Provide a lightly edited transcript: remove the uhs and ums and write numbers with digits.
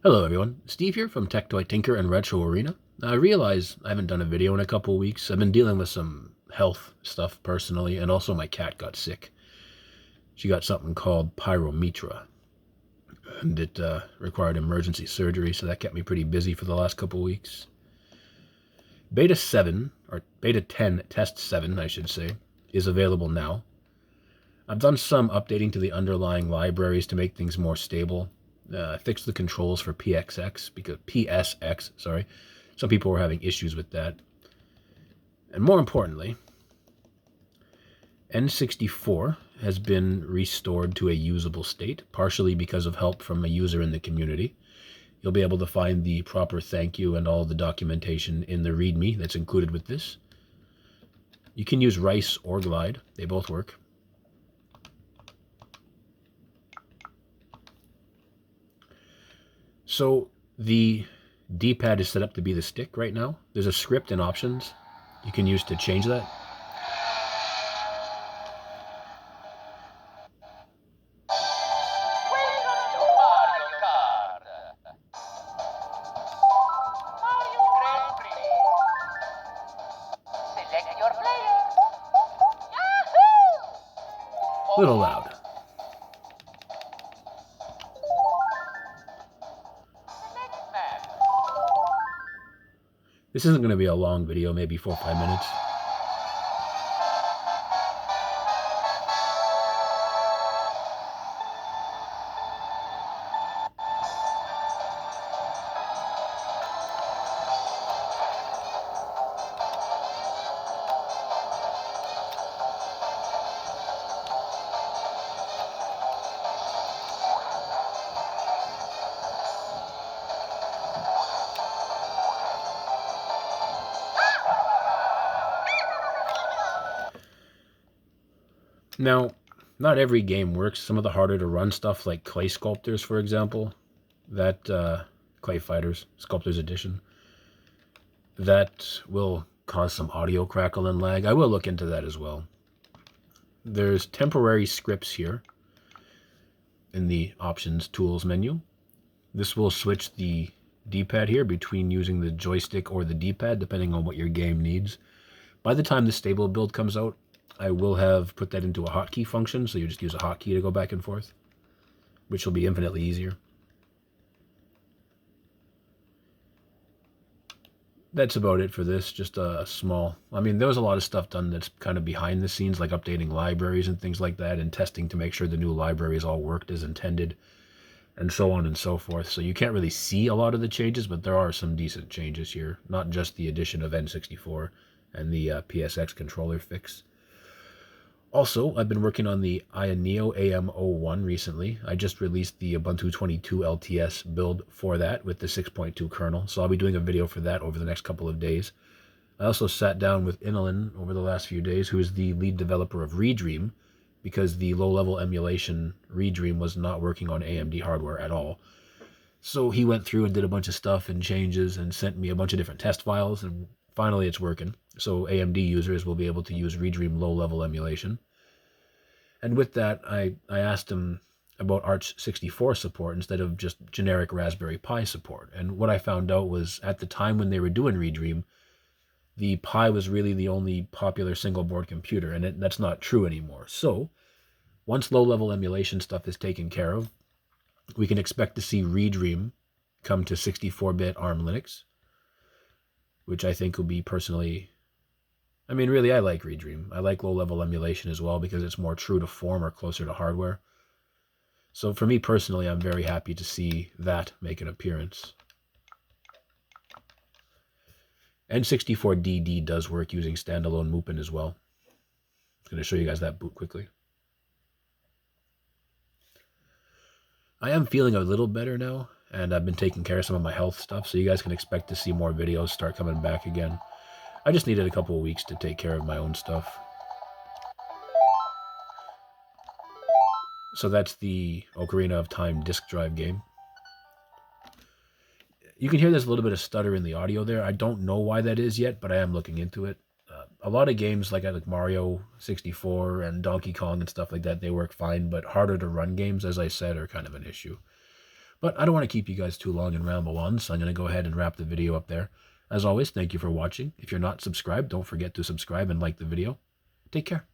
Hello everyone, Steve here from Tech Toy Tinker and Retro Arena. I realize I haven't done a video in a couple weeks. I've been dealing with some health stuff personally, and also my cat got sick. She got something called pyromitra, and it required emergency surgery, so that kept me pretty busy for the last couple weeks. Beta 7, or Beta 10 Test 7, I should say, is available now. I've done some updating to the underlying libraries to make things more stable. Fixed the controls for PSX, sorry. Some people were having issues with that. And more importantly, N64 has been restored to a usable state, partially because of help from a user in the community. You'll be able to find the proper thank you and all the documentation in the README that's included with this. You can use Rice or Glide, they both work. So the D-pad is set up to be the stick right now. There's a script and options you can use to change that. A little loud. This isn't going to be a long video, maybe 4 or 5 minutes. Now, not every game works. Some of the harder to run stuff like Clay Sculptors, for example, that Clay Fighters, Sculptors Edition, that will cause some audio crackle and lag. I will look into that as well. There's temporary scripts here in the Options Tools menu. This will switch the D-pad here between using the joystick or the D-pad, depending on what your game needs. By the time the stable build comes out, I will have put that into a hotkey function, so you just use a hotkey to go back and forth, which will be infinitely easier. That's about it for this, just a small... I mean, there was a lot of stuff done that's kind of behind the scenes, like updating libraries and things like that, and testing to make sure the new libraries all worked as intended, and so on and so forth. So you can't really see a lot of the changes, but there are some decent changes here, not just the addition of N64 and the PSX controller fix. Also, I've been working on the Ayaneo AM01 recently. I just released the Ubuntu 22 LTS build for that with the 6.2 kernel, so I'll be doing a video for that over the next couple of days. I also sat down with Inalin over the last few days, who is the lead developer of Redream, because the low-level emulation Redream was not working on AMD hardware at all. So he went through and did a bunch of stuff and changes and sent me a bunch of different test files, and finally it's working. So AMD users will be able to use Redream low-level emulation. And with that, I asked him about Arch 64 support instead of just generic Raspberry Pi support. And what I found out was, at the time when they were doing Redream, the Pi was really the only popular single-board computer, and that's not true anymore. So once low-level emulation stuff is taken care of, we can expect to see Redream come to 64-bit ARM Linux, which I think will be personally... I mean, really, I like Redream. I like low-level emulation as well because it's more true to form or closer to hardware. So for me personally, I'm very happy to see that make an appearance. N64DD does work using standalone Mupen as well. I'm going to show you guys that boot quickly. I am feeling a little better now, and I've been taking care of some of my health stuff, so you guys can expect to see more videos start coming back again. I just needed a couple of weeks to take care of my own stuff. So that's the Ocarina of Time disk drive game. You can hear there's a little bit of stutter in the audio there. I don't know why that is yet, but I am looking into it. A lot of games like Mario 64 and Donkey Kong and stuff like that, they work fine, but harder to run games, as I said, are kind of an issue. But I don't want to keep you guys too long and ramble on, so I'm going to go ahead and wrap the video up there. As always, thank you for watching. If you're not subscribed, don't forget to subscribe and like the video. Take care.